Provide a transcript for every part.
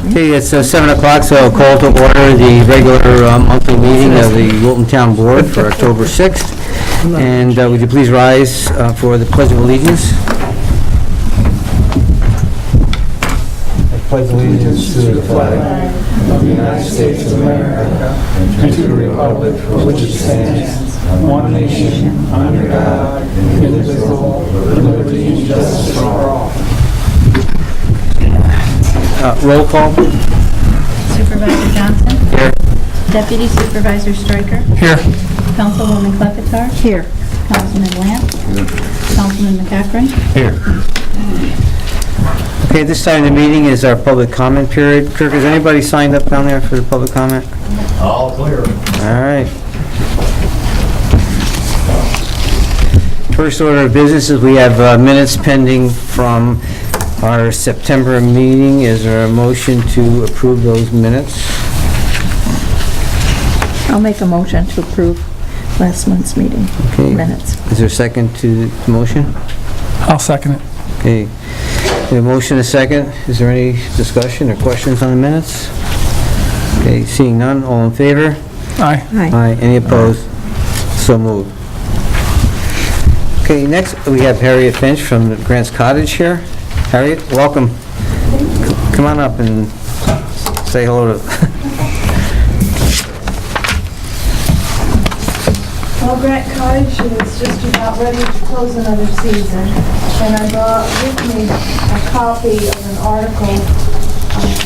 Okay, it's 7 o'clock, so I'll call to order the regular monthly meeting of the Wilton Town Board for October 6th. And would you please rise for the Pledge of Allegiance? I pledge allegiance to the flag of the United States of America and to the republic for which it stands, one nation, under God, indivisible, with liberty and justice for all. Roll call. Supervisor Johnson? Here. Deputy Supervisor Stryker? Here. Councilwoman Klepetar? Here. Councilman Lamb? Councilman McCaffrey? Here. Okay, this time of the meeting is our public comment period. Kirk, has anybody signed up down there for the public comment? All clear. All right. First order of business is we have minutes pending from our September meeting. Is there a motion to approve those minutes? I'll make a motion to approve last month's meeting minutes. Is there a second to the motion? I'll second it. Okay. We have a motion, a second. Is there any discussion or questions on the minutes? Okay, seeing none, all in favor? Aye. Aye. Any opposed? So moved. Okay, next we have Harriet Finch from the Grant's Cottage here. Harriet, welcome. Come on up and say hello to... Well, Grant Cottage is just about ready to close another season, and I brought with me a copy of an article.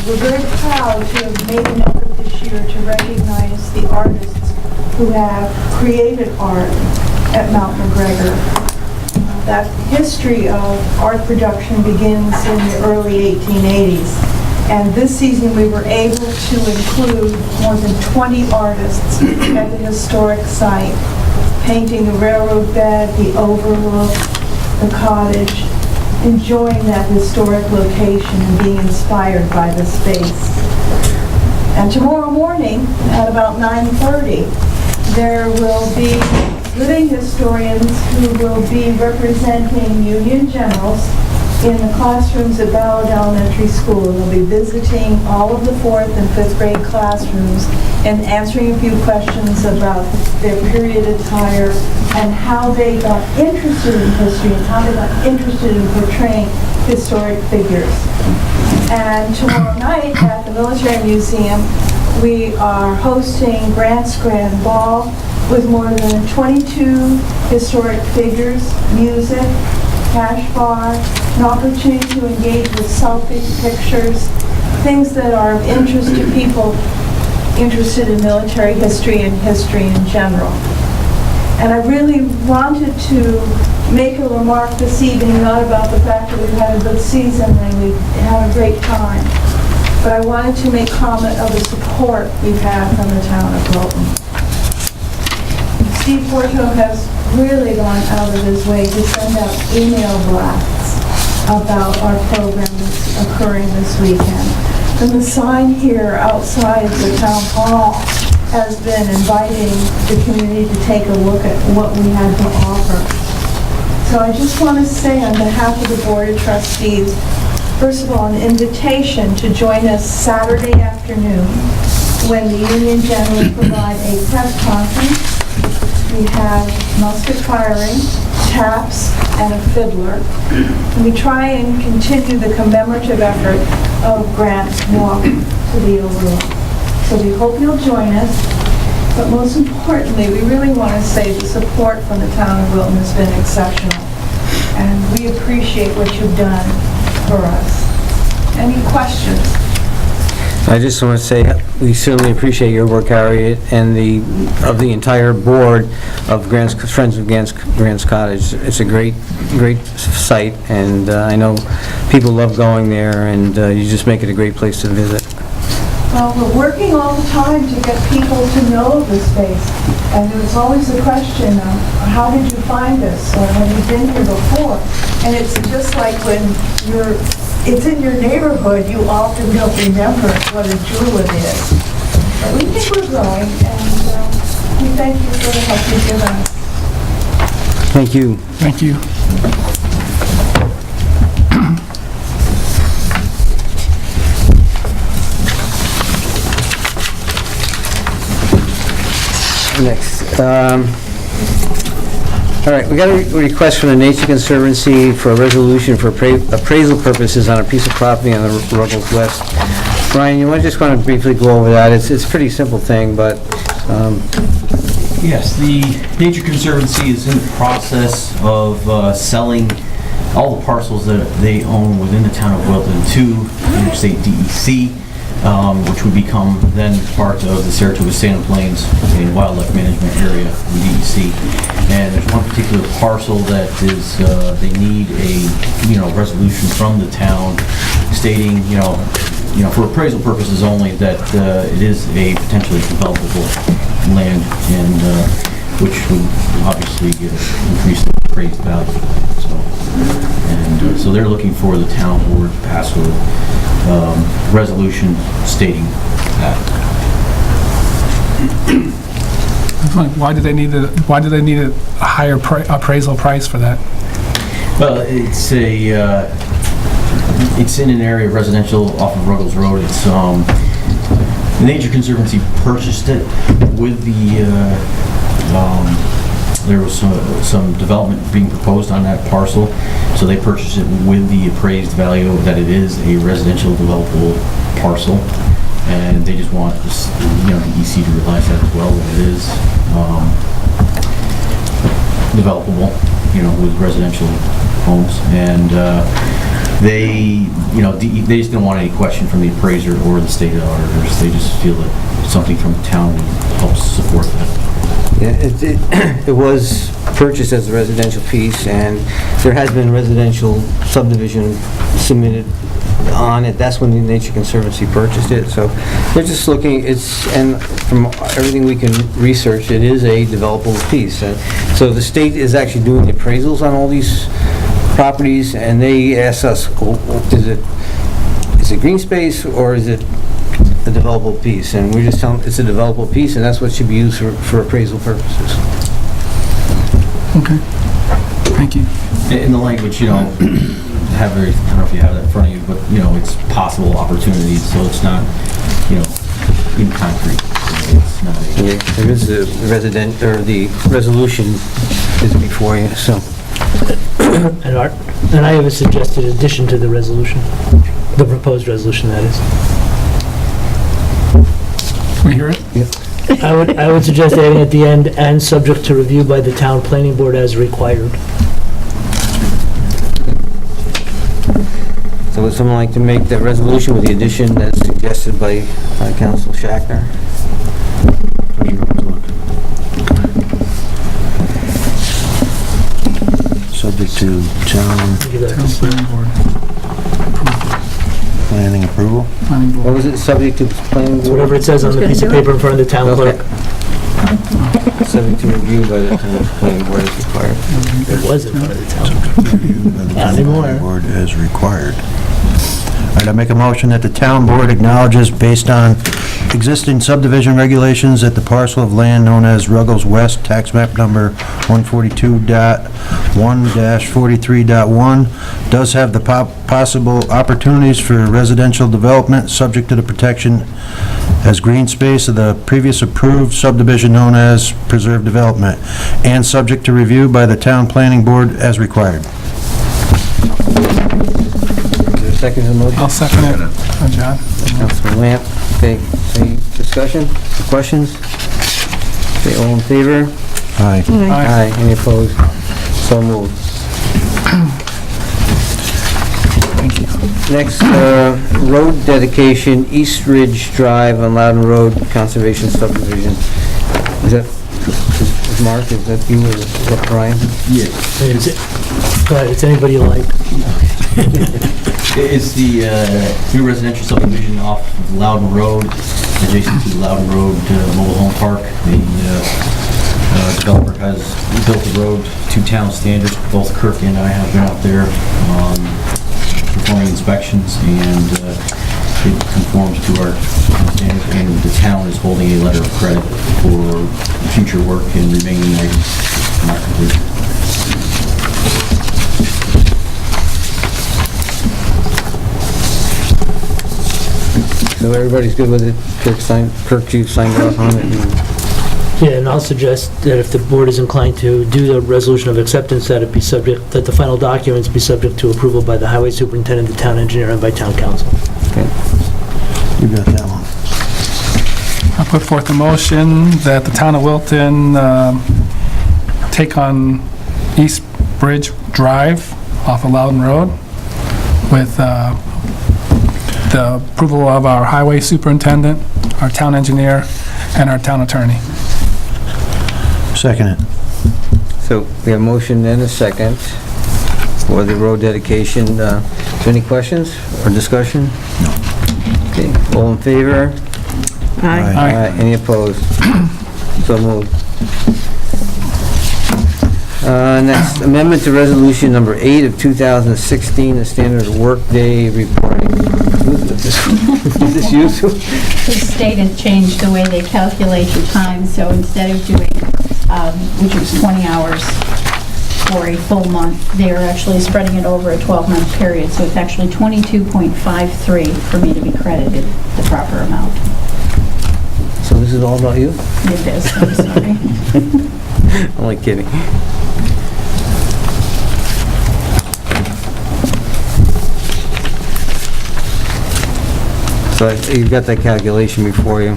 We're very proud to have made an effort this year to recognize the artists who have created art at Mount McGregor. That history of art production begins in the early 1880s. And this season we were able to include more than 20 artists at the historic site, painting the railroad bed, the overlook, the cottage, enjoying that historic location and being inspired by the space. And tomorrow morning at about 9:30, there will be living historians who will be representing Union Generals in the classrooms at Ballard Elementary School. They'll be visiting all of the 4th and 5th grade classrooms and answering a few questions about their period attire and how they got interested in history and how they got interested in portraying historic figures. And tomorrow night at the Military Museum, we are hosting Grant's Grand Ball with more than 22 historic figures, music, cash bar, an opportunity to engage with selfie pictures, things that are of interest to people interested in military history and history in general. And I really wanted to make a remark this evening, not about the fact that we've had a good season and we've had a great time, but I wanted to make comment of the support we've had from the town of Wilton. Steve Porto has really gone out of his way to send out email blasts about our program that's occurring this weekend. And the sign here outside the town hall has been inviting the community to take a look at what we have to offer. So I just want to say on behalf of the Board of Trustees, first of all, an invitation to join us Saturday afternoon when the Union Generals provide a press conference. We have musket firing, taps, and a fiddler. And we try and continue the commemorative effort of Grant's walk to the Overlook. So we hope you'll join us. But most importantly, we really want to say the support from the town of Wilton has been exceptional. And we appreciate what you've done for us. Any questions? I just want to say we certainly appreciate your work, Harriet, and the entire board of Friends of Grant's Cottage. It's a great site, and I know people love going there, and you just make it a great place to visit. Well, we're working all the time to get people to know the space. And there's always the question of, how did you find us? Or have you been here before? And it's just like when it's in your neighborhood, you often don't remember what a jewel it is. But we think we're growing, and we thank you for the help you've given us. Thank you. Thank you. Next. All right, we got a request from the Nature Conservancy for a resolution for appraisal purposes on a piece of property on the Ruggles West. Brian, you just want to briefly go over that? It's a pretty simple thing, but... Yes, the Nature Conservancy is in the process of selling all the parcels that they own within the town of Wilton to Interstate DEC, which would become then part of the Saratoga Sand Plains and Wildlife Management Area in DEC. And there's one particular parcel that is, they need a, resolution from the town stating, for appraisal purposes only, that it is a potentially developable land, and which would obviously increase the appraised value. So they're looking for the town board to pass a resolution stating that. Why do they need a higher appraisal price for that? Well, it's in an area of residential off of Ruggles Road. It's the Nature Conservancy purchased it with the there was some development being proposed on that parcel, so they purchased it with the appraised value that it is a residential developable parcel, and they just want this, the EC to realize that as well, that it is developable, with residential homes, and they just didn't want any question from the appraiser or the state auditors. They just feel that something from the town helps support that. Yeah, it was purchased as a residential piece, and there has been residential subdivision submitted on it. That's when the Nature Conservancy purchased it, so they're just looking, and from everything we can research, it is a developable piece. So the state is actually doing the appraisals on all these properties, and they ask us, is it green space or is it a developable piece? And we're just telling them it's a developable piece, and that's what should be used for appraisal purposes. Okay, thank you. In the language, I don't know if you have that in front of you, but, it's possible opportunities, so it's not, in concrete. It's not Yeah, there is the the resolution is before you, so. And Art, and I have a suggested addition to the resolution, the proposed resolution, that is. We hear it? I would suggest adding at the end, and subject to review by the town planning board as required. So would someone like to make that resolution with the addition that's suggested by Council Shackner? Subject to town Give that Town to planning board. planning approval. Planning What board. was it, subject to planning board? whatever it says on the piece of paper in front of the town Okay. clerk. Subject to review by the town planning board as required. It was in front of the town. Not anymore. Board as required. All right, I make a motion that the town board acknowledges, based on existing subdivision regulations, that the parcel of land known as Ruggles West, tax map number 142.1-43.1, does have the possible opportunities for residential development, subject to the protection as green space of the previous approved subdivision known as preserved development, and subject to review by the town planning board as required. Is there a second to the motion? I'll second it. John? Councilman Lamp. Okay, any discussion, questions? Okay, all in favor? Aye. Aye. Any opposed? So moved. Thank you. Next, road dedication, East Ridge Drive on Loudon Road, Conservation Subdivision. Is that, is Mark, is that you or is that Brian? Yeah. Go ahead, it's anybody you like. It's the new residential subdivision off of Loudon Road, adjacent to the Loudon Road Mobile Home Park. The developer has built the road to town standards. Both Kirk and I have been out there performing inspections, and it conforms to our standards, and the town is holding a letter of credit for future work and remaining items not completed. So everybody's good with it? Kirk, you signed off on it? Yeah, and I'll suggest that if the board is inclined to do the resolution of acceptance, that it be subject, that the final documents be subject to approval by the highway superintendent, the town engineer, and by town council. You got that one. I put forth a motion that the town of Wilton take on East Bridge Drive off of Loudon Road with the approval of our highway superintendent, our town engineer, and our town attorney. Second it. So we have a motion and a second for the road dedication. Is there any questions or discussion? No. Okay, all in favor? Aye. Any opposed? So moved. Next, amendment to resolution number 8 of 2016, the standard workday reporting. Is this you? The state has changed the way they calculate your time, so instead of doing, which is 20 hours for a full month, they're actually spreading it over a 12-month period, so it's actually 22.53 for me to be credited the proper amount. So this is all about you? It is, I'm sorry. I'm only kidding. So you've got that calculation before you.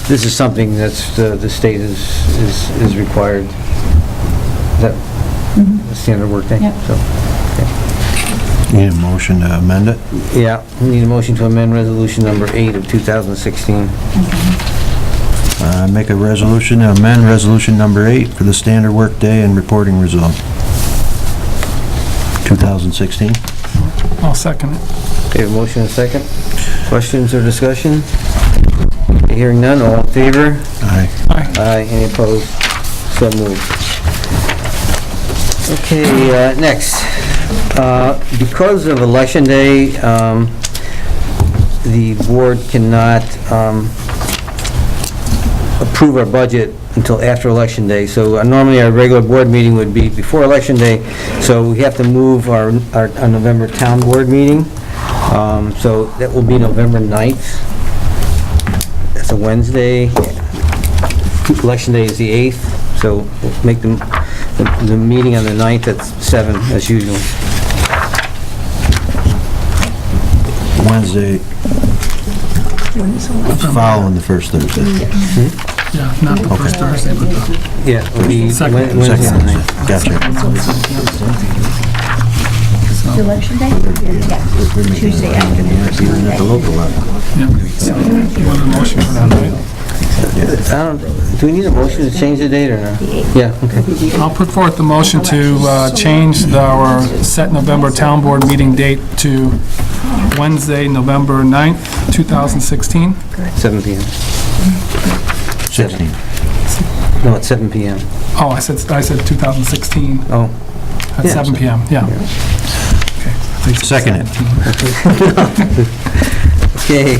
This is something that's, the state is required. Is that the standard workday? Yep. So, Need a motion to amend it? yeah, we need a motion to amend resolution number 8 of 2016. Make a resolution to amend resolution number 8 for the standard workday and reporting result. 2016. I'll second it. Okay, a motion and a second. Questions or discussion? Hearing none, all in favor? Aye. Aye. Aye, any opposed? So moved. Okay, next. Because of Election Day, the board cannot approve our budget until after Election Day. So normally our regular board meeting would be before Election Day, so we have to move our November town board meeting. So that will be November 9th. That's a Wednesday. Election Day is the 8th, so we'll make the meeting on the 9th at 7 as usual. Wednesday, following the first Thursday. Yeah, not the first Thursday, but the... Yeah, it'll be Second. Wednesday on the 9th. Gotcha. Election day? Yeah, Tuesday after the first Even at the local level. Yeah. You want a motion for that, right? Do we need a motion to change the date or no? Yeah, okay. I'll put forth the motion to change our set November town board meeting date to Wednesday, November 9th, 2016. 7 p.m. 16. No, it's 7 p.m. Oh, I said 2016 Oh, at Yeah. 7 p.m., yeah. Okay. I think it's Second it. 17. okay.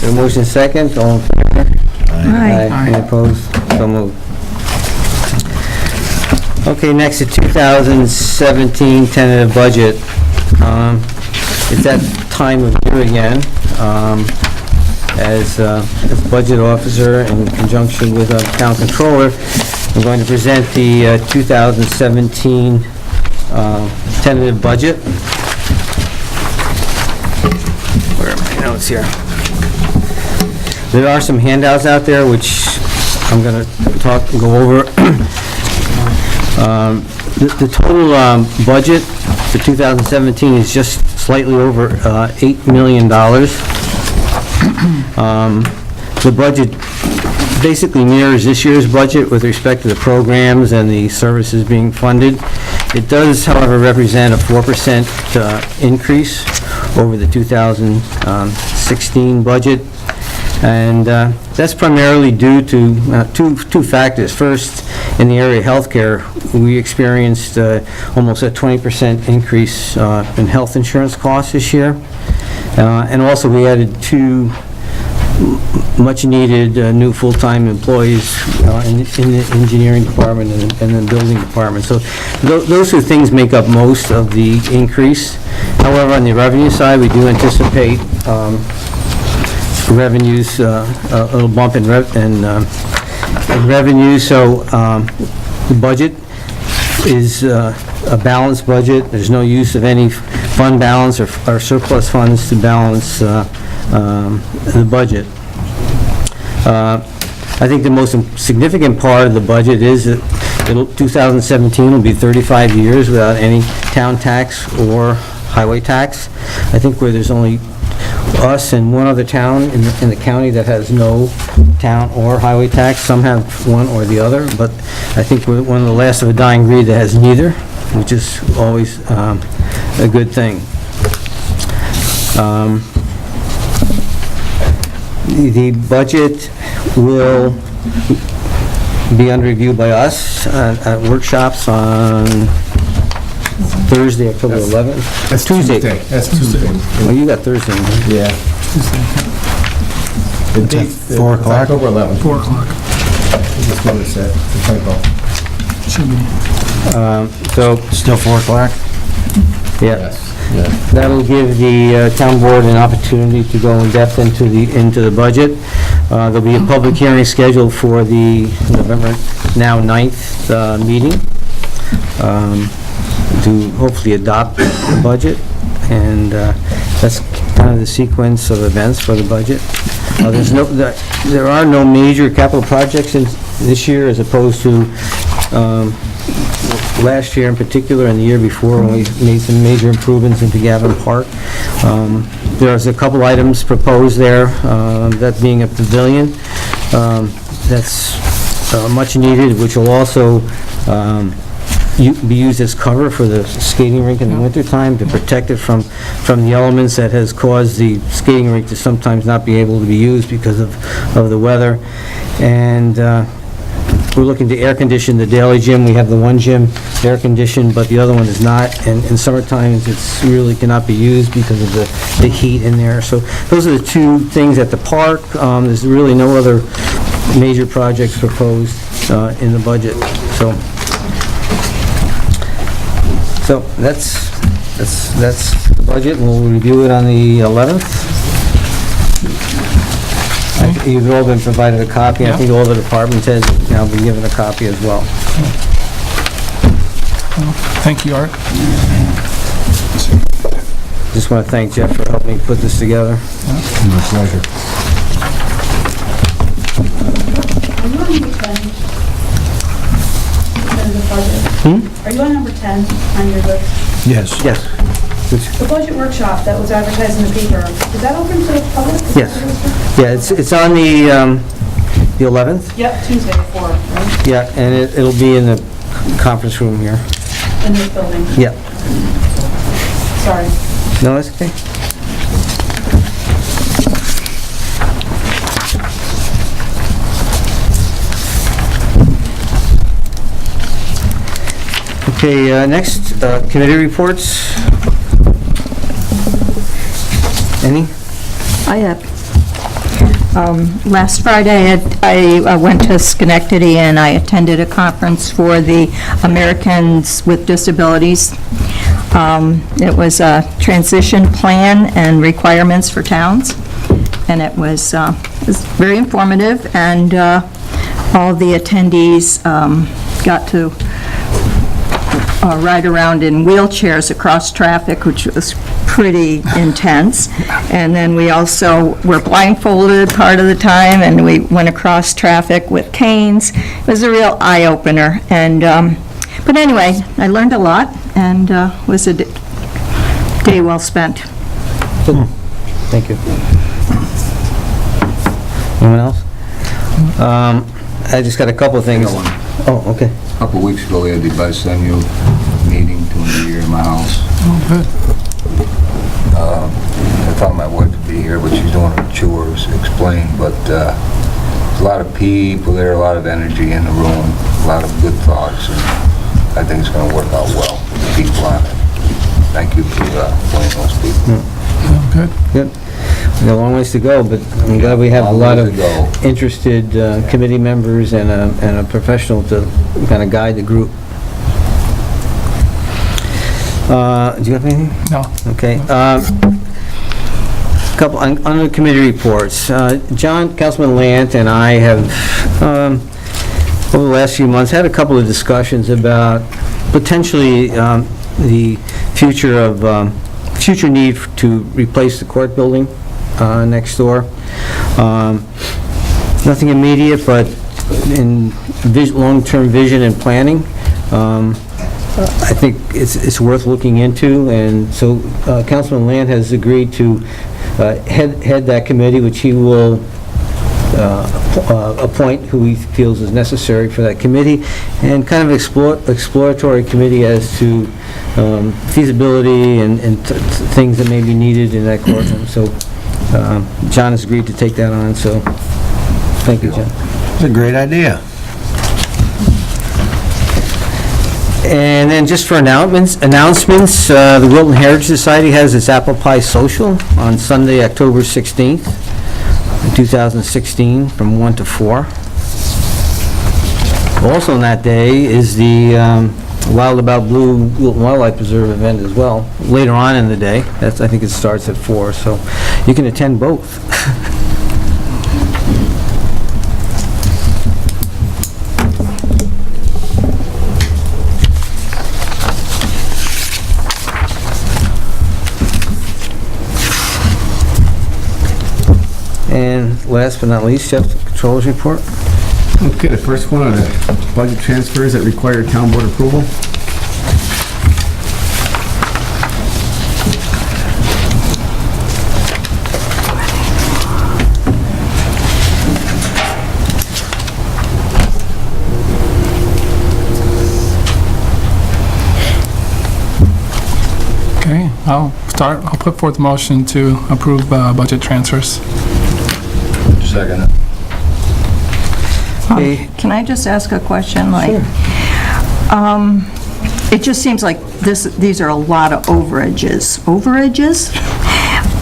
The motion second, all in favor? Aye. Any opposed? So moved. Okay, next, the 2017 tentative budget. It's that time of year again. As budget officer, in conjunction with our town controller, I'm going to present the 2017 tentative budget. Where are my notes here? There are some handouts out there which I'm going to go over. The total budget for 2017 is just slightly over $8 million. The budget basically mirrors this year's budget with respect to the programs and the services being funded. It does, however, represent a 4% increase over the 2016 budget. And that's primarily due to two factors. First, in the area of healthcare, we experienced almost a 20% increase in health insurance costs this year. And also, we added 2 much-needed new full-time employees in the engineering department and the building department. So those two things make up most of the increase. However, on the revenue side, we do anticipate revenues, a little bump in in revenue, so the budget is a balanced budget. There's no use of any fund balance or surplus funds to balance the budget. I think the most significant part of the budget is that 2017 will be 35 years without any town tax or highway tax. I think where there's only us and one other town in the county that has no town or highway tax. Some have one or the other, but I think we're one of the last of a dying breed that has neither, which is always a good thing. The budget will be under review by us at workshops on Thursday, October 11th. That's Tuesday. That's Tuesday. Well, you got Thursday. Yeah. The It's at date, 4 o'clock? October 11th. 4 o'clock. That's what it said, the typo. Should be. So, Still 4 o'clock? yeah, Yes, yeah. that'll give the town board an opportunity to go in depth into the budget. There'll be a public hearing scheduled for the November 9th meeting to hopefully adopt the budget, and that's kind of the sequence of events for the budget. There are no major capital projects this year as opposed to last year in particular and the year before when we made some major improvements into Gavin Park. There's a couple items proposed there, that being a pavilion that's much needed, which will also be used as cover for the skating rink in the wintertime to protect it from the elements that has caused the skating rink to sometimes not be able to be used because of the weather. And we're looking to air condition the daily gym. We have the one gym air conditioned, but the other one is not. And in summertime, it's really cannot be used because of the heat in there. So those are the two things at the park. There's really no other major projects proposed in the budget. So that's the budget, and we'll review it on the 11th. You've all been provided a copy. I think all the department heads have now been given a copy as well. Thank you, Art. Just want to thank Jeff for helping me put this together. My pleasure. Are you on number 10? In the budget? Are you on number 10 on your list? Yes. Yes. The budget workshop that was advertised in the paper, is that open to the public? Yes. Yeah, it's on the 11th. Yep, Tuesday at 4, right? Yeah, and it'll be in the conference room here. In this building. Yeah. Sorry. No, that's okay. Okay, next, committee reports. Any? I have. Last Friday, I went to Schenectady and I attended a conference for the Americans with Disabilities. It was a transition plan and requirements for towns, and it was very informative, and all the attendees got to ride around in wheelchairs across traffic, which was pretty intense. And then we also were blindfolded part of the time, and we went across traffic with canes. It was a real eye-opener. And but anyway, I learned a lot, and was a day well spent. Thank you. Anyone else? I just got a couple of things. Oh, okay. A couple of weeks ago, we had the bicentennial meeting to end the year in my house. Oh, good. I thought my wife would be here, but she's doing her chores, explain, but there's a lot of people there, a lot of energy in the room, a lot of good thoughts, and I think it's going to work out well. People on it. Thank you for appointing those people. Oh, good. Good. We got a long ways to go, but I'm glad we have a lot of Long ways to go. interested committee members and a professional to kind of guide the group. Do you have anything? No. Okay. Couple, under committee reports, Councilman Lant and I have over the last few months, had a couple of discussions about potentially the future need to replace the court building next door. Nothing immediate, but in long-term vision and planning, I think it's worth looking into, and so Councilman Land has agreed to head that committee, which he will appoint who he feels is necessary for that committee, and kind of exploratory committee as to feasibility and things that may be needed in that courtroom. So John has agreed to take that on, so thank you, John. It's a great idea. And then just for announcements, the Wilton Heritage Society has its Apple Pie Social on Sunday, October 16th, 2016, from 1 to 4. Also on that day is the Wild About Blue Wilton Wildlife Preserve event as well, later on in the day. I think it starts at 4, so you can attend both. And last but not least, Jeff, the Controller's report. Okay, the first one are the budget transfers that require town board approval. Okay, I'll put forth a motion to approve budget transfers. Second. Okay. Can I just ask a question? It just seems like these are a lot of overages. Overages?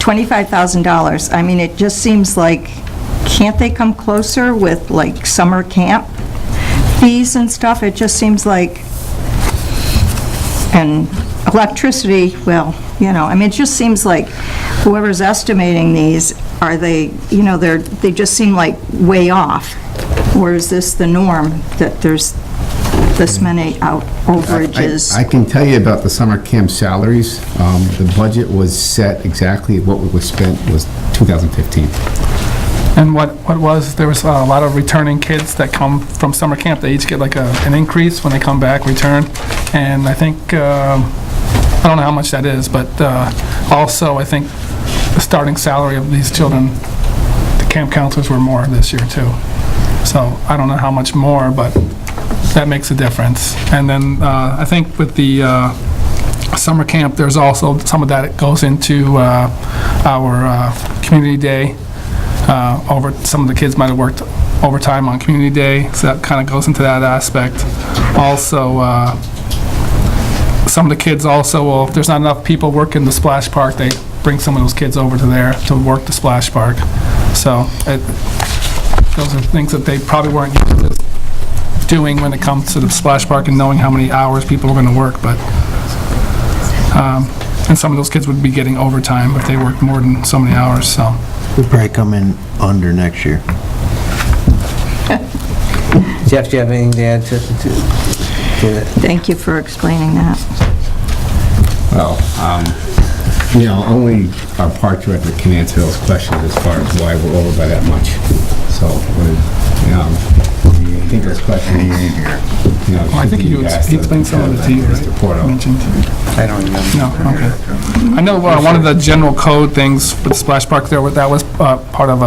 $25,000. I mean, it just seems like, can't they come closer with like summer camp fees and stuff? It just seems like, and electricity, well, I mean, it just seems like whoever's estimating these, are they, they just seem like way off. Or is this the norm, that there's this many overages? I can tell you about the summer camp salaries. The budget was set exactly what was spent was 2015. And there was a lot of returning kids that come from summer camp. They each get like an increase when they come back, return. And I think, I don't know how much that is, but also I think the starting salary of these children, the camp counselors were more this year too. So I don't know how much more, but that makes a difference. And then I think with the summer camp, there's also some of that goes into our community day. Some of the kids might have worked overtime on community day, so that kind of goes into that aspect. Also, some of the kids also will, if there's not enough people working the splash park, they bring some of those kids over to there to work the splash park. So those are things that they probably weren't used to doing when it comes to the splash park and knowing how many hours people are going to work. But and some of those kids would be getting overtime if they worked more than so many hours. So We'll probably come in under next year. Jeff, do you have anything to add to that? Thank you for explaining that. Well, only our park director can answer those questions as far as why we're over by that much. So, I think those questions, I think he explained some of it to you, right? Mentioned. I don't remember. No, okay. I know one of the general code things with the splash park there, that was part of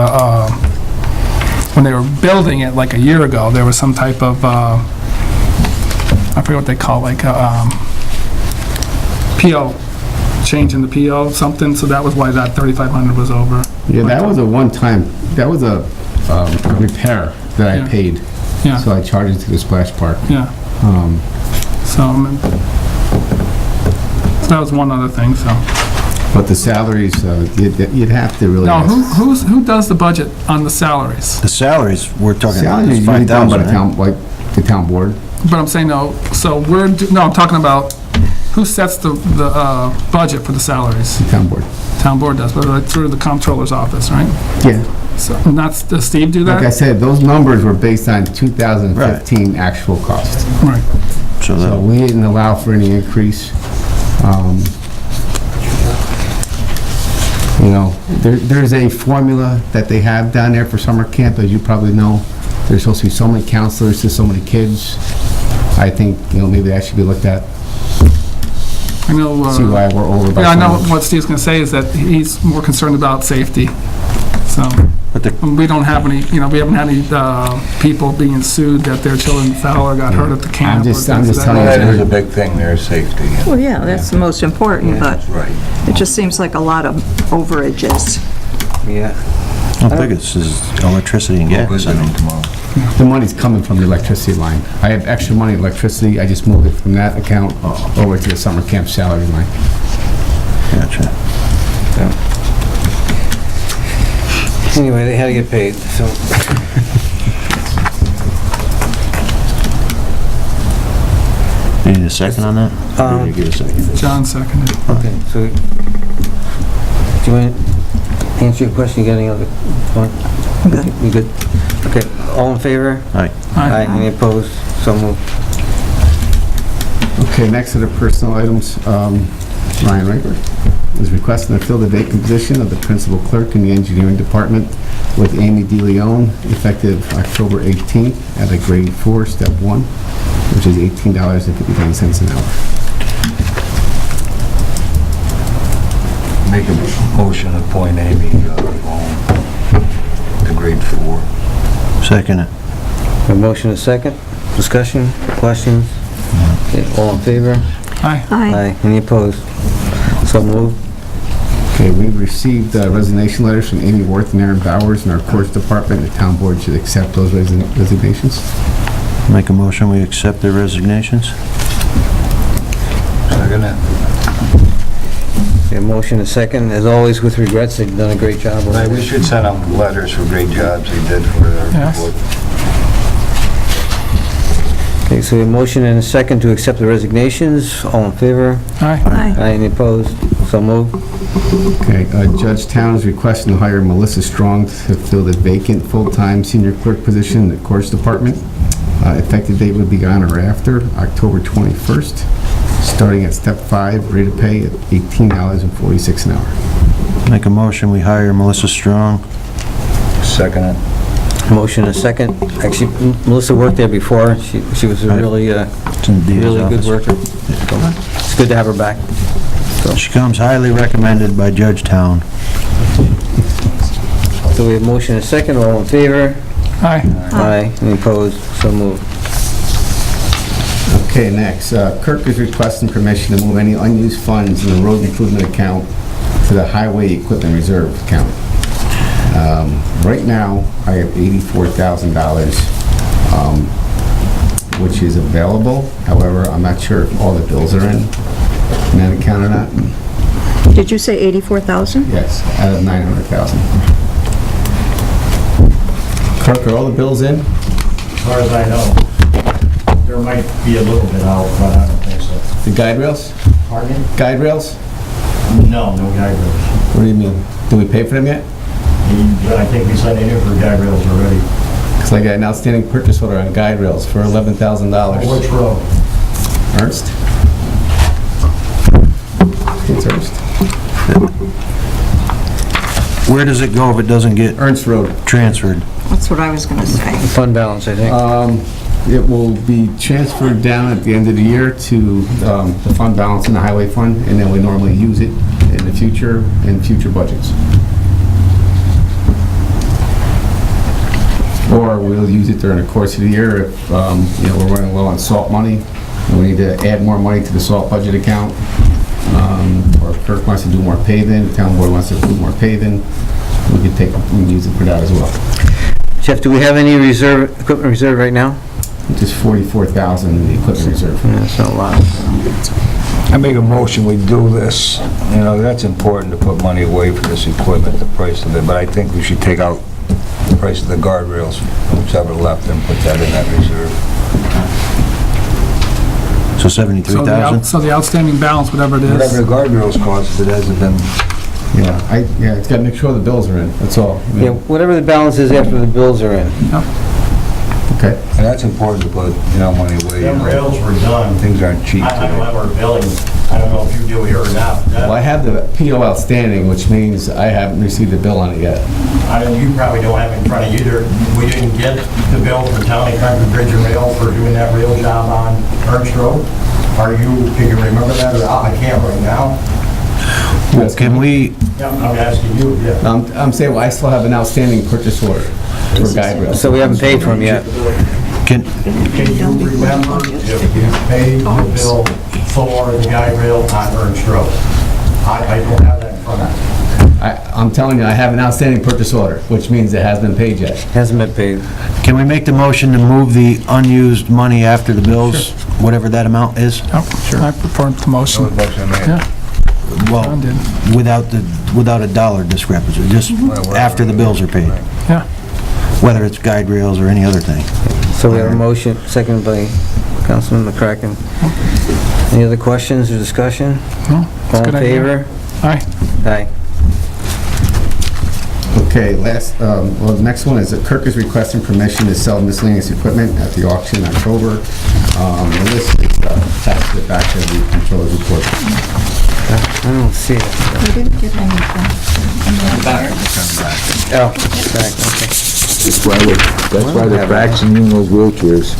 when they were building it like a year ago, there was some type of, I forget what they call, like PO, change in the PO, something, so that was why that 3,500 was over. Yeah, that was a one-time, that was a repair that I paid. Yeah. So I charged it to the splash park. Yeah. So that was one other thing, so. But the salaries, you'd have to really... Now, who does the budget on the salaries? The salaries, we're talking about Salaries is usually done by 5,000, the town, like the town board. But I'm saying, no, so I'm talking about who sets the budget for the salaries? Town board. Town board does, but like through the comptroller's office, right? Yeah. So, does Steve do Like I that? said, those numbers were based on 2015 actual cost. Right. So So that, we didn't allow for any increase. You know, there's a formula that they have down there for summer camp, as you probably know. There's supposed to be so many counselors to so many kids. I think, maybe that should be looked at, I know, see why we're over by yeah, I so know much. what Steve's gonna say is that he's more concerned about safety. So, but the, we don't have any, we haven't had any people being sued that their children fell or got hurt at the camp. I'm just or things of that telling you. nature. That is a big thing there, safety. Well, yeah, that's the most important, but Right. it just seems like a lot of overages. Yeah. I don't think it's just electricity and We'll gas. visit them tomorrow. The money's coming from the electricity line. I have extra money in electricity, I just moved it from that account over to the summer camp salary line. Gotcha. Anyway, they had to get paid, so. You need a second on that? Or you give a second? John seconded. Okay, so, do you want to answer your question? You got any other one? Okay. You good? Okay, all in favor? Aye. Aye. Any opposed? So moved. Okay, next are the personal items. Ryan Raper is requesting to fill the vacant position of the principal clerk in the engineering department with Amy DeLeon, effective October 18th at a grade 4, step 1, which is $18.59 an hour. Make a motion to appoint Amy Long to grade 4. Second it. A motion, a second. Discussion, questions? Okay, all in favor? Aye. Aye. Any opposed? So moved. Okay, we've received resignation letters from Amy Worth and Aaron Bowers in our courts department. The town board should accept those resignations. Make a motion, we accept their resignations? Second it. A motion, a second. As always, with regrets, they've done a great job. over Right, we there. should send them letters for great jobs they did for their Yes. board. Okay, so a motion and a second to accept the resignations. All in favor? Aye. Aye. Aye. Any opposed? So moved. Okay, Judge Town is requesting to hire Melissa Strong to fill the vacant full-time senior clerk position in the courts department. Effective date would be on or after October 21st, starting at step 5, rate of pay at $18.46 an hour. Make a motion, we hire Melissa Strong. Second it. Motion, a second. Actually, Melissa worked there before. She was a really, It's in the DA's really good office. worker. So, it's good to have her back. She comes highly recommended by Judge Town. So we have motion and a second. All in favor? Aye. Aye. Any opposed? So moved. Okay, next, Kirk is requesting permission to move any unused funds in the road improvement account to the highway equipment reserve account. Right now, I have $84,000, which is available. However, I'm not sure if all the bills are in that account or not. Did you say 84,000? Yes, out of 900,000. Kirk, are all the bills in? As far as I know, there might be a little bit out, but I don't think so. The guide rails? Pardon? Guide rails? No, no guide rails. What do you mean? Did we pay for them yet? I think we signed in for guide rails already. Because I got an outstanding purchase order on guide rails for $11,000. Which road? Ernst? It's Ernst. Where does it go if it doesn't get Ernst Road. transferred? That's what I was going to say. Fund balance, I think. It will be transferred down at the end of the year to the fund balance in the highway fund, and then we normally use it in the future, in future budgets. Or we'll use it during the course of the year if, we're running low on salt money, and we need to add more money to the salt budget account. Or if Kirk wants to do more paving, the town board wants to do more paving, we can use it for that as well. Jeff, do we have any reserve, equipment reserve right now? Just 44,000 in the equipment reserve. That's not a lot. I make a motion, we do this. That's important to put money away for this equipment, the price of it, but I think we should take out the price of the guardrails, whichever left, and put that in that reserve. So 73,000? So the outstanding balance, whatever it Whatever is, the guardrails cost, if it hasn't been, Yeah, it's gotta make sure the bills are in, that's all. Yeah, whatever the balance is after the bills are in. Okay. and that's important to put, money away. Them rails were done. Things aren't cheap I don't today. have our billing, I don't know if you do here or not. Well, I have the PO outstanding, which means I haven't received a bill on it yet. You probably don't have it in front of you either. We didn't get the bill from County Country Bridge and Rail for doing that rail job on Ernst Road. Can you remember that, or I can't right now? Well, can we, Yeah, I'm asking you, yeah. I'm saying, well, I still have an outstanding purchase order for guide rails. So we haven't paid for them yet. can, Can you remember if you paid the bill for the guide rail on Ernst Road? I don't have that in front of me. I'm telling you, I have an outstanding purchase order, which means it hasn't been paid yet. Hasn't been paid. can we make the motion to move the unused money after the bills, whatever that amount is? oh, I prefer the motion. That was motion made. Yeah. Well, John did. without a dollar discrepancy, just after the bills are paid, Yeah. whether it's guide rails or any other thing. So we have a motion, seconded by Councilman McCracken. Any other questions or discussion? No, it's a All in good idea. favor? Aye. Aye. Okay, the next one is that Kirk is requesting permission to sell miscellaneous equipment at the auction in October. The list is attached to the back of the controller's report. I don't see it. We didn't get anything. Oh, back, okay. That's why they're faxing in those wheelchairs.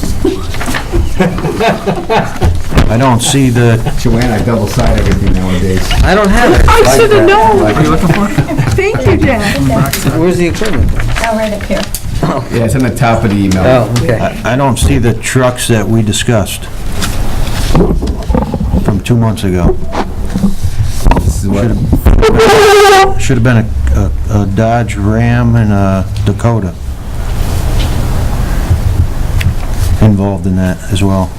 I don't see the, Joanne, I double-side everything nowadays. I don't have it. I should have known. What are you looking for? Thank you, Jack. Where's the equipment? Oh, right up here. Yeah, it's on the top of the email. Oh, okay. I don't see the trucks that we discussed from 2 months ago. This is what, Should have been a Dodge Ram and a Dakota involved in that as well,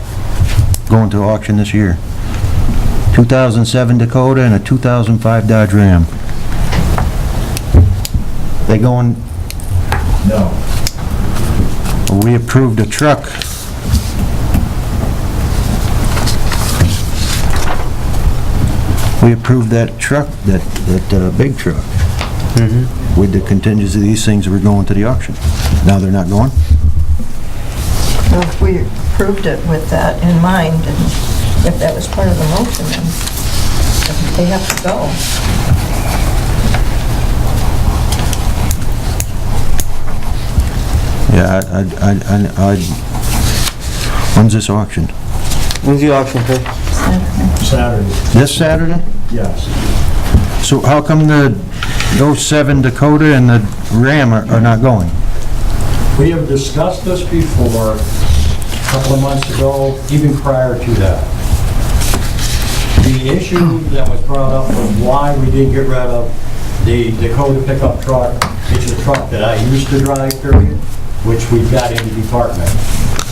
going to auction this year. 2007 Dakota and a 2005 Dodge Ram. They going, No. we approved a truck. We approved that truck, that big truck. With the contingency, these things were going to the auction. Now they're not going? Well, if we approved it with that in mind, and if that was part of the motion, then they have to go. Yeah, when's this auction? When's the auction, Chris? Saturday, This Saturday? yes. So how come the 07 Dakota and the Ram are not going? We have discussed this before, a couple of months ago, even prior to that. The issue that was brought up was why we didn't get rid of the Dakota pickup truck. It's a truck that I used to drive, period, which we've got in the department.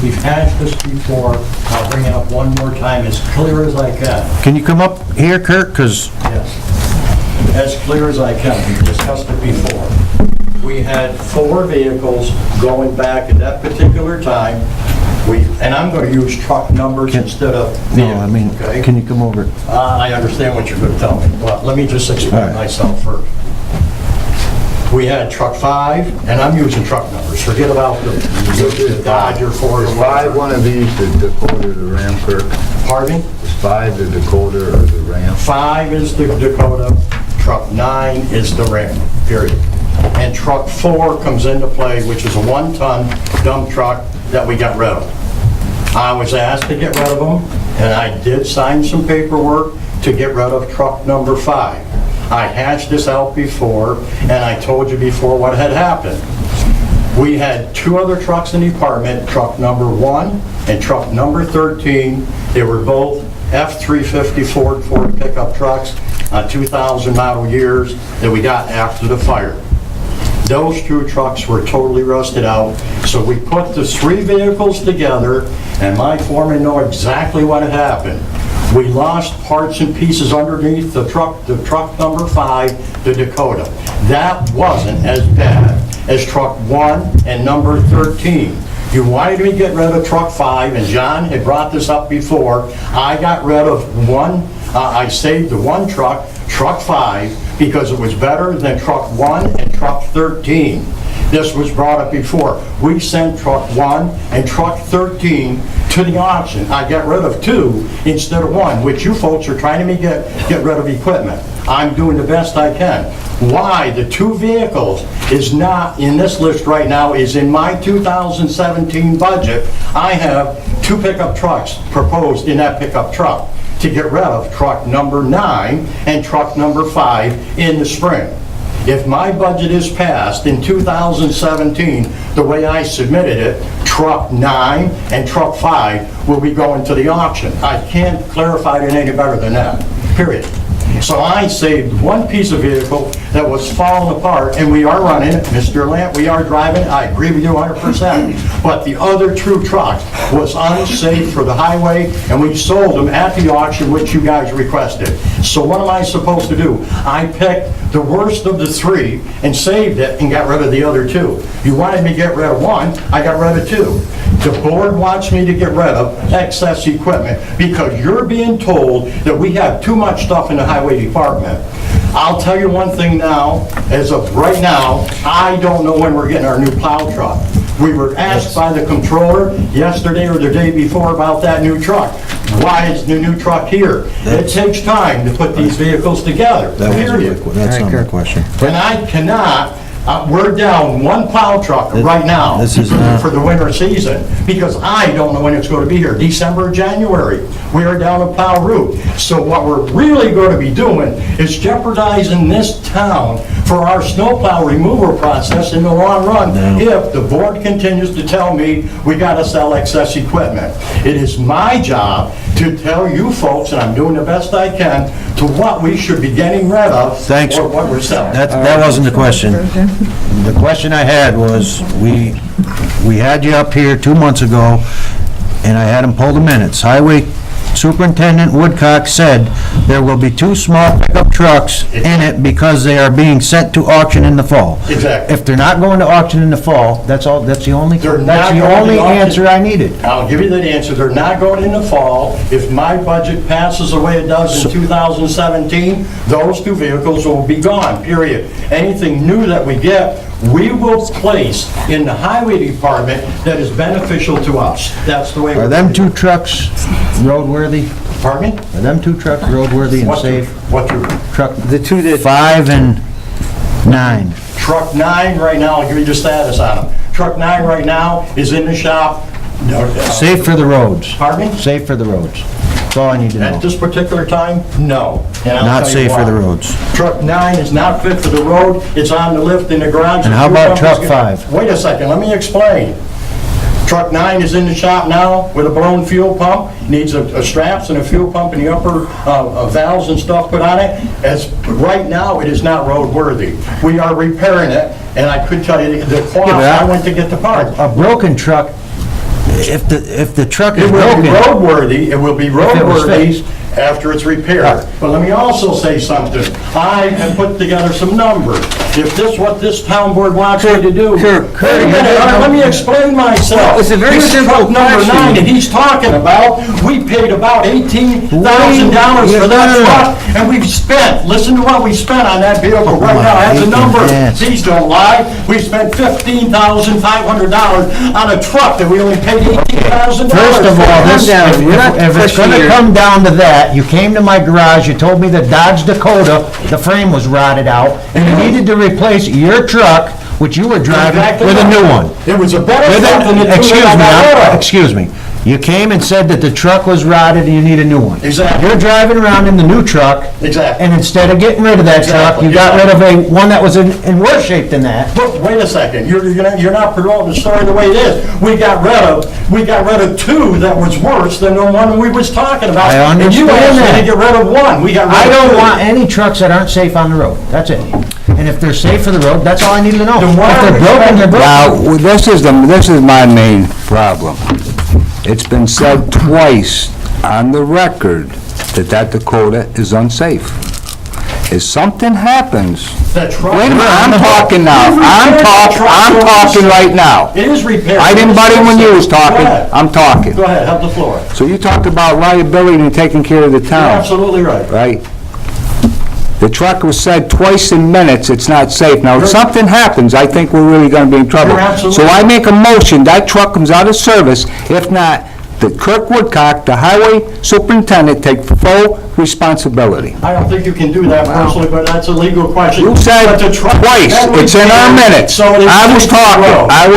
We've hashed this before, I'll bring it up one more time, as clear as I can. Can you come up here, Kurt? Because Yes. As clear as I can, we discussed it before. We had 4 vehicles going back at that particular time. And I'm going to use truck numbers instead of no, I mean, vehicles, okay? can you come over? I understand what you're going to tell me. Well, let me just All explain right. myself first. We had truck 5, and I'm using truck numbers. Forget about the Dodge or Ford. Is 5 one of these, the Dakota or the Ram, Kirk? Pardon me? Is 5 the Dakota or the Ram? 5 is the Dakota, truck 9 is the Ram, period. And truck 4 comes into play, which is a 1-ton dump truck that we got rid of. I was asked to get rid of them, and I did sign some paperwork to get rid of truck number 5. I hashed this out before, and I told you before what had happened. We had 2 other trucks in the department, truck number 1 and truck number 13. They were both F-350 Ford pickup trucks, 2000 model years that we got after the fire. Those 2 trucks were totally rusted out, so we put the 3 vehicles together, and my foreman know exactly what had happened. We lost parts and pieces underneath the truck number 5, the Dakota. That wasn't as bad as truck 1 and number 13. You wanted me to get rid of truck 5, and John had brought this up before. I got rid of one, I saved the one truck, truck 5, because it was better than truck 1 and truck 13. This was brought up before. We sent truck 1 and truck 13 to the auction. I got rid of 2 instead of 1, which you folks are trying to get rid of equipment. I'm doing the best I can. Why the 2 vehicles is not in this list right now is in my 2017 budget. I have 2 pickup trucks proposed in that pickup truck to get rid of truck number 9 and truck number 5 in the spring. If my budget is passed in 2017, the way I submitted it, truck 9 and truck 5 will be going to the auction. I can't clarify it any better than that, period. So I saved one piece of vehicle that was falling apart, and we are running it. Mr. Lamp, we are driving it. I agree with you 100%. But the other 2 trucks was unsafe for the highway, and we sold them at the auction, which you guys requested. So what am I supposed to do? I picked the worst of the 3 and saved it and got rid of the other 2. You wanted me to get rid of 1, I got rid of 2. The board wants me to get rid of excess equipment because you're being told that we have too much stuff in the highway department. I'll tell you one thing now, as of right now, I don't know when we're getting our new plow truck. We were asked by the controller yesterday or the day before about that new truck. Why is the new truck here? It takes time to put these vehicles together, period. That's not my question. And I cannot, we're down 1 plow truck right now This is not- for the winter season, because I don't know when it's going to be here, December or January. We are down a plow route. So what we're really going to be doing is jeopardizing this town for our snowplow removal process in the long run if the board continues to tell me we got to sell excess equipment. It is my job to tell you folks, and I'm doing the best I can, to what we should be getting rid of Thanks. or what we're selling. That wasn't the question. The question I had was, we had you up here 2 months ago, and I had him pull the minutes. Highway Superintendent Woodcock said there will be 2 small pickup trucks in it because they are being sent to auction in the fall. Exactly. If they're not going to auction in the fall, that's all, that's the only They're not going to auction. answer I needed. I'll give you that answer. They're not going in the fall. If my budget passes the way it does in 2017, those 2 vehicles will be gone, period. Anything new that we get, we will place in the highway department that is beneficial to us. That's the way. Are them 2 trucks roadworthy? Pardon me? Are them 2 trucks roadworthy and What safe? What Truck The 2 that, 5 and 9. Truck 9 right now, I'll give you the status on them. Truck 9 right now is in the shop. Safe for the roads. Pardon me? Safe for the roads. That's all I need to know. At this particular time, no. And I'll Not tell you safe for why. the roads. Truck 9 is not fit for the road, it's on the lift in the garage. And how about truck 5? Wait a second, let me explain. Truck 9 is in the shop now with a blown fuel pump, needs a straps and a fuel pump and the upper valves and stuff put on it. As, right now, it is not roadworthy. We are repairing it, and I could tell you the cost, I went to get the part. A broken truck, if the truck is It will be broken, roadworthy, it will be it was roadworthy after it's repaired. But let me also say something. I have put together some numbers. If this is what this town board wants me to do. Kirk, Wait a minute, let me explain myself. Well, it's a very Here's simple truck number question. 9 that he's talking about, we paid about $18,000 for that truck, and we've spent, listen to what we spent on that vehicle right now. I have the number. Yes. Please don't lie. We spent $15,500 on a truck that we only paid $18,000 first of all, for. this, down. We're not if it's pushing gonna your- come down to that, you came to my garage, you told me the Dodge Dakota, the frame was rotted out, and you needed to replace your truck, which you were driving, Exactly with a right. new one. It was a better With truck than the a- two that I got rid of. Excuse me. You came and said that the truck was rotted and you need a new one. Exactly. You're driving around in the new truck. Exactly. And instead of getting rid of that truck, you got rid of one that was in worse shape than that. But wait a second, you're not promoting the story the way it is. We got rid of 2 that was worse than the one we was talking about. I And you understand asked me that. to get rid of 1. We got rid of 2. I don't want any trucks that aren't safe on the road. That's it. And if they're safe for the road, that's all I need to know. Then If why are they're we broken, they're broken. Now, this is my main problem. It's been said twice on the record that Dakota is unsafe. If something happens, The truck... wait a minute, I'm talking now. I'm talking right now. It is repaired. I didn't butt in when you was talking. Go ahead. I'm talking. Go ahead, have the floor. So you talked about liability and taking care of the You're town, absolutely right. right? The truck was said twice in minutes, it's not safe. Now, if something happens, I think we're really gonna be in trouble. You're absolutely So I make a motion, that truck comes out of service. If not, that Kirk Woodcock, the highway superintendent, take full responsibility. I don't think you can do that personally, but that's a legal question. You said But the truck- twice, it's in our minutes. So it is I was safe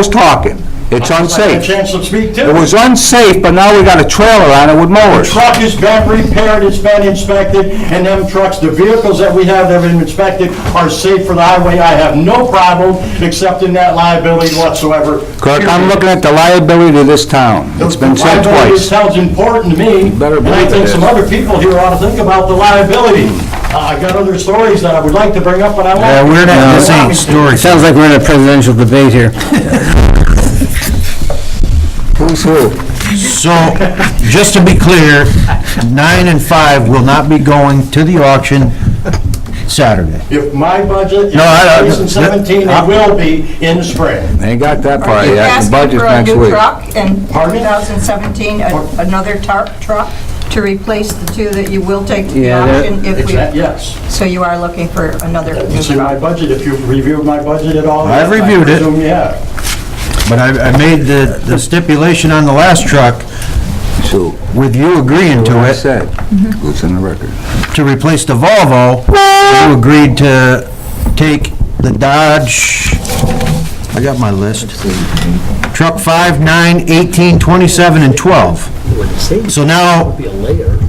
to go. talking. It's I had a unsafe. chance to speak too. It was unsafe, but now we got a trailer on it with The mowers. truck has been repaired, it's been inspected, and them trucks, the vehicles that we have that have been inspected are safe for the highway. I have no problem accepting that liability whatsoever. Kirk, I'm looking at the liability of this town. It's been said The liability twice. sounds important to me, better and I believe think it some is. other people here ought to think about the liability. I got other stories that I would like to bring up, but I won't. Yeah, we're not, this ain't story. Sounds like we're in a presidential debate here. Who's who? So, just to be clear, 9 and 5 will not be going to the auction Saturday. If my budget No, I don't- is in 17, it will be in the spring. They ain't got that far Are you yet. The asking budget's for a next new week. truck in Pardon me? 2017, another truck to replace the two that you will take to the Yeah, they're- auction if we, Yes. so you are looking for another new It's in my truck? budget, if you've reviewed my budget at all. I've reviewed it. I presume you have. But I made the stipulation on the last truck, So, with you agreeing to what I it, said, what's in the record? to replace the Volvo, you agreed to take the Dodge, I got my list, truck 5, 9, 18, 27, and 12. So now,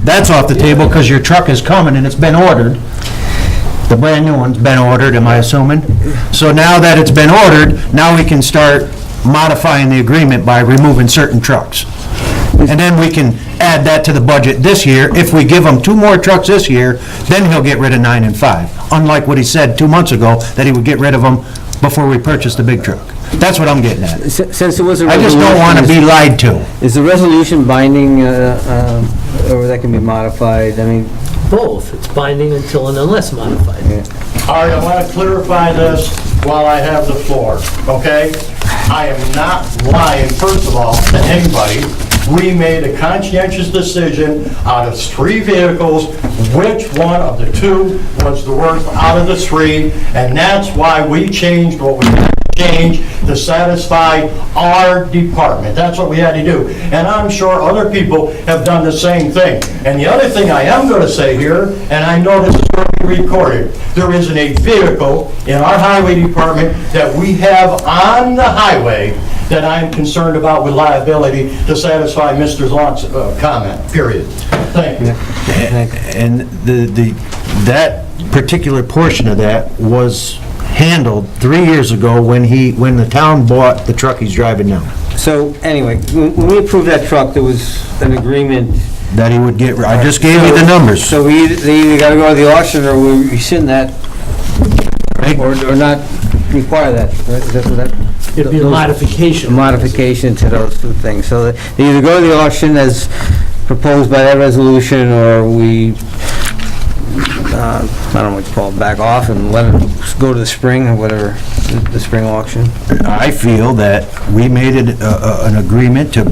that's off the table because your truck is coming and it's been ordered. The brand new one's been ordered, am I assuming? So now that it's been ordered, now we can start modifying the agreement by removing certain trucks. And then we can add that to the budget this year. If we give him 2 more trucks this year, then he'll get rid of 9 and 5. Unlike what he said 2 months ago, that he would get rid of them before we purchase the big truck. That's what I'm getting at. Since it was a I resolution... just don't want to be lied to. Is the resolution binding, or that can be modified? I mean, Both. It's binding until and unless modified. All right, I want to clarify this while I have the floor, okay? I am not lying, first of all, to anybody. We made a conscientious decision out of 3 vehicles, which one of the 2 was the worst out of the 3, and that's why we changed what we had to change to satisfy our department. That's what we had to do. And I'm sure other people have done the same thing. And the other thing I am going to say here, and I know this is going to be recorded, there isn't a vehicle in our highway department that we have on the highway that I'm concerned about with liability to satisfy Mr. Long's comment, period. Thank you. And that particular portion of that was handled 3 years ago when the town bought the truck he's driving now. so, anyway, when we approved that truck, there was an agreement... That he would get, I just gave you the numbers. So they either gotta go to the auction, or we rescind that, or not require that, right? Is that what that... It'd be a those- modification. A modification to those 2 things. So they either go to the auction as proposed by that resolution, or we, I don't know what you call it, back off and let it go to the spring, or whatever, the spring auction. I feel that we made it an agreement to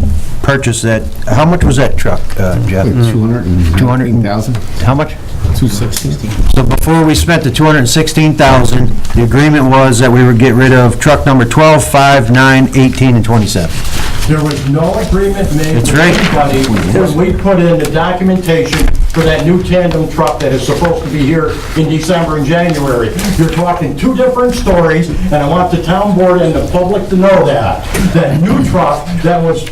purchase that, how much was that truck, Jeff? 200,000? How much? 216. So before we spent the $216,000, the agreement was that we would get rid of truck number 12, 5, 9, 18, and 27. There was no agreement made That's with right. anybody when we put in the documentation for that new tandem truck that is supposed to be here in December and January. You're talking 2 different stories, and I want the town board and the public to know that. That new truck that was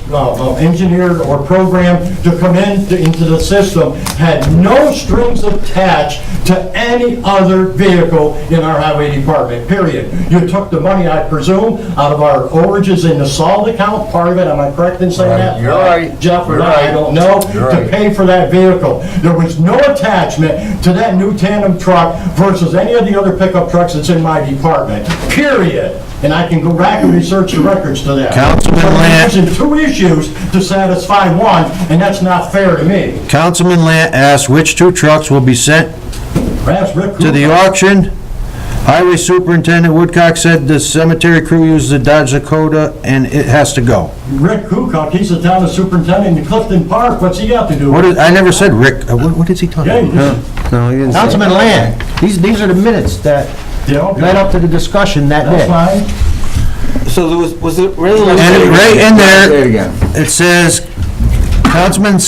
engineered or programmed to come into the system had no strings attached to any other vehicle in our highway department, period. You took the money, I presume, out of our overages in the salt account, part of it, am I correct in saying that? You're right. Jeff or You're not, I right. don't know, You're to right. pay for that vehicle. There was no attachment to that new tandem truck versus any of the other pickup trucks that's in my department, period. And I can go back and research the records to that. Councilman So we're Lant- using 2 issues to satisfy one, and that's not fair to me. Councilman Lant asked which 2 trucks will be sent Perhaps Rick to the Kukoc. auction. Highway Superintendent Woodcock said the cemetery crew uses a Dodge Dakota and it has to go. Rick Kukoc, he's the town superintendent in Clifton Park. What's he got to do What with is, it? I never said Rick, what is he talking Yeah, about? you No, he didn't say. Councilman Land, these are the minutes that Yeah, okay. led up to the discussion that That's day. fine. So there was it really? And right in Say it there, again. it says, Councilman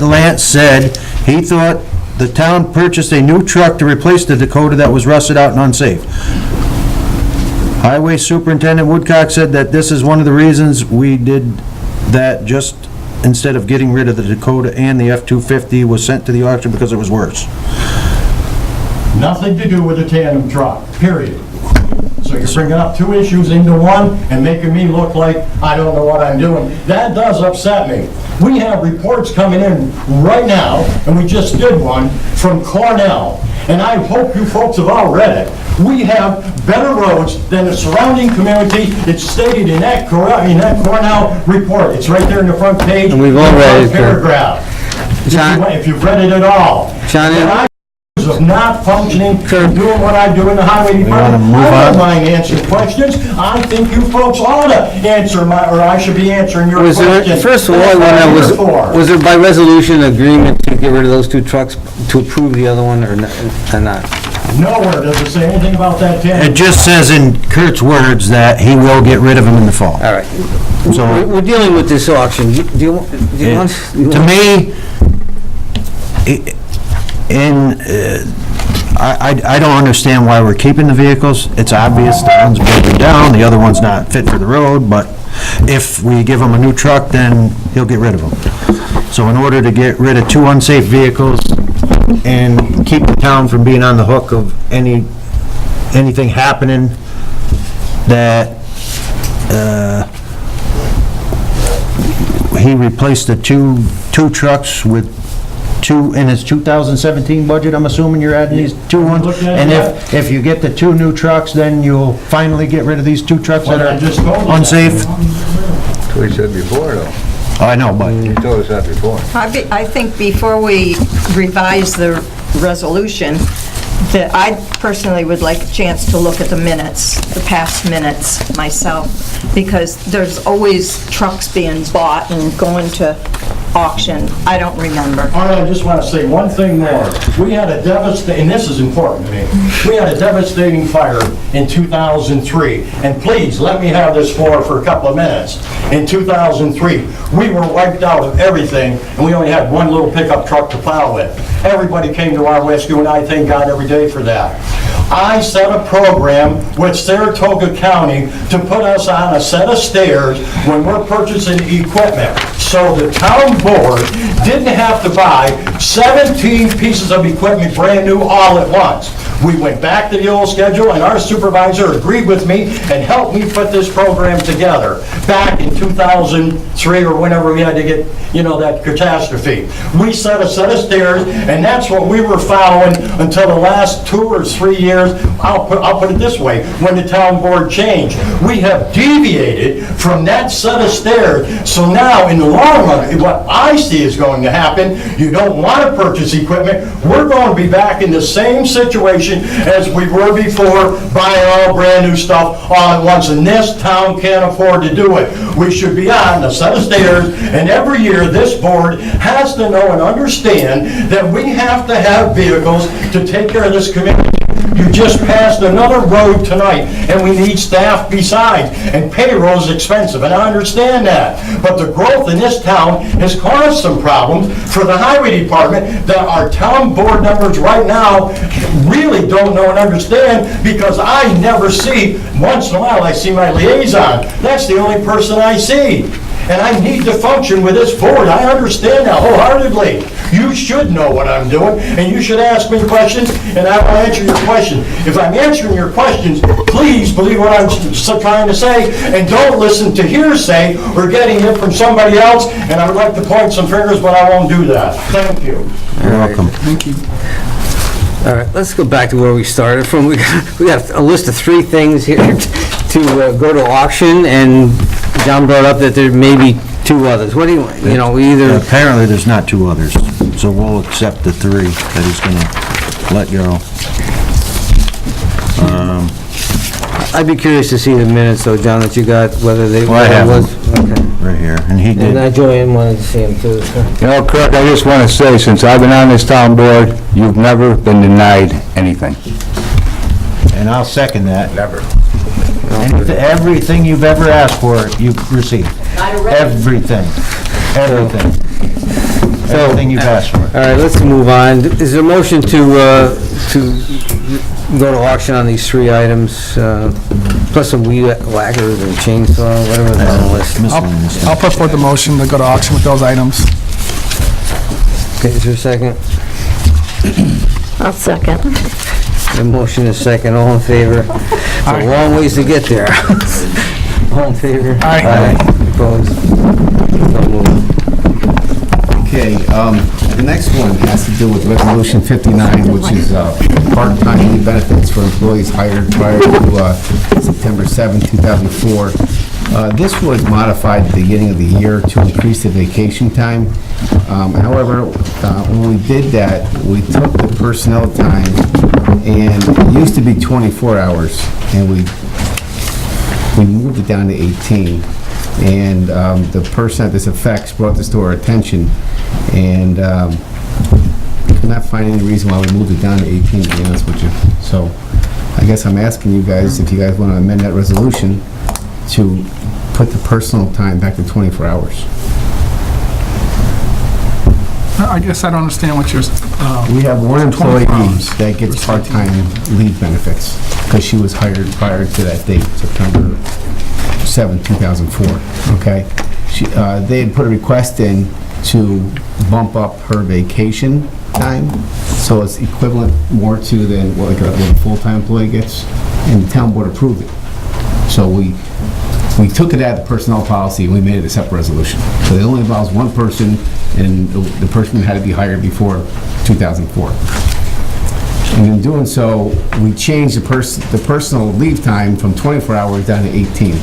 Lance said he thought the town purchased a new truck to replace the Dakota that was rusted out and unsafe. Highway Superintendent Woodcock said that this is one of the reasons we did that, just instead of getting rid of the Dakota, and the F-250 was sent to the auction because it was worse. Nothing to do with the tandem truck, period. So you're bringing up two issues into one and making me look like I don't know what I'm doing. That does upset me. We have reports coming in right now, and we just did one from Cornell, and I hope you folks have all read it. We have better roads than the surrounding community. It's stated in that Cornell report. It's right there in the front page. And we've all read it, Paragraph. John- If you've read it at all. John, And I of not functioning, doing what I do in the highway department. move I on? don't mind answering questions. I think you folks ought to answer or I should be answering your Was there, question. first of all, I That's what I'm want here to, for. was there by resolution agreement to get rid of those two trucks, to approve the other one or not? Nowhere does it say anything about that It tandem. just says in Kurt's words that he will get rid of them in the fall. All right. So- We're dealing with this auction. Do you want? To me, I don't understand why we're keeping the vehicles. It's obvious the one's broken down, the other one's not fit for the road, but if we give him a new truck, then he'll get rid of them. So in order to get rid of two unsafe vehicles and keep the town from being on the hook of anything happening that, he replaced the two trucks with two, in his 2017 budget, I'm assuming you're adding these two ones? Look at And that. if you get the two new trucks, then you'll finally get rid of these two trucks that Well, I just told you are that. unsafe? That's what he said before, though. I know, but He told us that before. I think before we revise the resolution, that I personally would like a chance to look at the minutes, the past minutes myself, because there's always trucks being bought and going to auction. I don't remember. All right, I just want to say one thing more. We had a devastating, and this is important to me, we had a devastating fire in 2003, and please, let me have this floor for a couple of minutes. In 2003, we were wiped out of everything, and we only had one little pickup truck to plow with. Everybody came to our rescue, and I thank God every day for that. I set a program with Saratoga County to put us on a set of stairs when we're purchasing equipment. So the town board didn't have to buy 17 pieces of equipment brand new all at once. We went back to the old schedule, and our supervisor agreed with me and helped me put this program together back in 2003 or whenever we had to get, that catastrophe. We set a set of stairs, and that's what we were following until the last 2 or 3 years. I'll put it this way, when the town board changed. We have deviated from that set of stairs, so now in the long run, what I see is going to happen, you don't want to purchase equipment, we're going to be back in the same situation as we were before, buying all brand new stuff all at once, and this town can't afford to do it. We should be on a set of stairs, and every year this board has to know and understand that we have to have vehicles to take care of this community. You just passed another road tonight, and we need staff besides, and payroll is expensive, and I understand that. But the growth in this town has caused some problems for the highway department that our town board members right now really don't know and understand, because I never see, once in a while I see my liaison. That's the only person I see. And I need to function with this board. I understand that wholeheartedly. You should know what I'm doing, and you should ask me questions, and I will answer your questions. If I'm answering your questions, please believe what I'm trying to say, and don't listen to hearsay or getting it from somebody else, and I would like to point some fingers, but I won't do that. Thank you. you're welcome. All right, let's go back to where we started from. We got a list of 3 things here to go to auction, and John brought up that there may be 2 others. What do we either, Apparently, there's not 2 others, so we'll accept the 3 that he's gonna let go. I'd be curious to see the minutes, though, John, that you got, whether they... Well, I have was. them. Okay. Right here, and he did. And Joanne wanted to see him, too, so... You know, Kirk, I just want to say, since I've been on this town board, you've never been denied anything. And I'll second that. Never. Everything you've ever asked for, you've received. Everything. Everything. Everything you've asked for. All right, let's move on. Is there a motion to go to auction on these 3 items, plus some weed whackers and chainsaw, whatever's on the list? I'll put forth the motion to go to auction with those items. Okay, is there a second? I'll second. The motion is second, all in favor? It's a long ways to get there. All in favor? Aye. Opposed? So moved. Okay, the next one has to do with Resolution 59, which is part-time leave benefits for employees hired prior to September 7, 2004. This was modified at the beginning of the year to increase the vacation time. However, when we did that, we took the personnel time, and it used to be 24 hours, and we moved it down to 18. And the person that this affects brought this to our attention, and could not find any reason why we moved it down to 18, to be honest with you. So I guess I'm asking you guys if you guys want to amend that resolution to put the personal time back to 24 hours. I guess I don't understand what you're... We have one 24 employee hours. that gets part-time leave benefits because she was hired prior to that date, September 7, 2004, okay? They had put a request in to bump up her vacation time, so it's equivalent more to than what a full-time employee gets, and the town board approved it. So we took it out of the personnel policy and we made it a separate resolution. So it only involves one person, and the person had to be hired before 2004. And in doing so, we changed the personal leave time from 24 hours down to 18.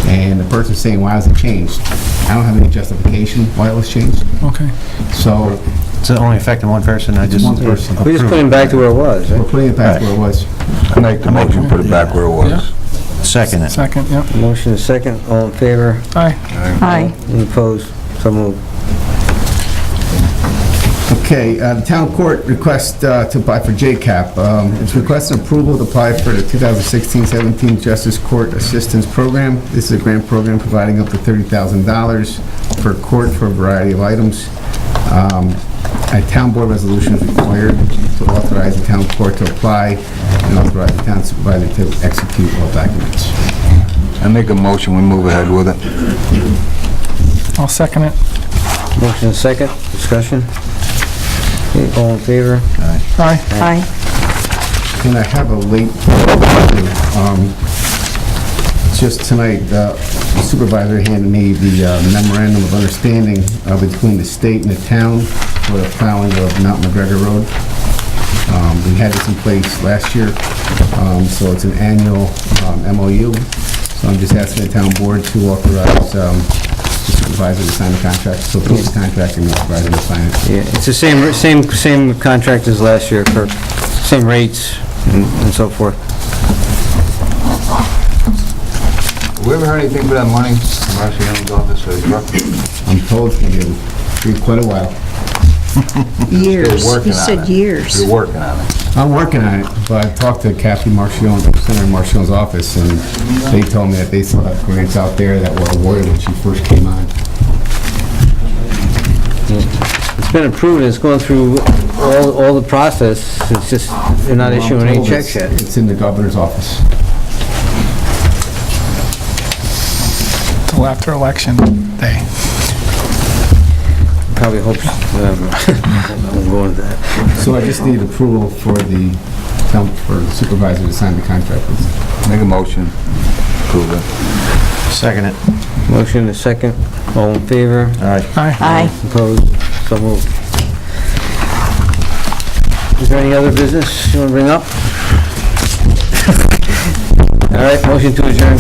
And the person's saying, why has it changed? I don't have any justification why it was changed. Okay. So, It's only affecting one person, I just... one person. We just put him back to where it was, We're right? putting it back where it was. I make the motion, put it back where it was. Second it. Second, yeah. Motion is second, all in favor? Aye. Aye. Any opposed? So moved. Okay, the town court request to apply for JCAP. It's requesting approval to apply for the 2016-17 Justice Court Assistance Program. This is a grant program providing up to $30,000 per court for a variety of items. A town board resolution is required to authorize the town court to apply and authorize the town supervisor to execute all documents. I make a motion, we move ahead with it. I'll second it. Motion is second, discussion? Okay, all in favor? Aye. Aye. And I have a late, just tonight, the supervisor handed me the memorandum of understanding between the state and the town for the plowing of Mount McGregor Road. We had this in place last year, so it's an annual MOU. So I'm just asking the town board to authorize the supervisor to sign the contract. So approve the contract and the supervisor to sign it. Yeah, it's the same contract as last year, Kirk. Same rates and so forth. We ever heard anything for that money from Marciano's office for the truck? I'm told it's going to be quite a while. Years. working He on said it. years. You're working on it. I'm working on it, but I talked to Kathy Marchione, Senator Marchione's office, and they told me that they still have grants out there that were awarded when she first came on. It's been approved, it's going through all the process, it's just, they're not issuing any checks yet. It's in the governor's office. Till after election day. Probably hopes, I'm going to that. So I just need approval for the supervisor to sign the contract. Make a motion, approve it. Second it. Motion is second, all in favor? Aye. Aye. Aye. Opposed? So moved. Is there any other business you want to bring up? All right, motion to adjourn.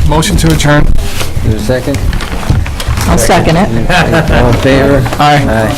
Motion to adjourn. Is there a second? I'll second it. All in favor? Aye. Aye.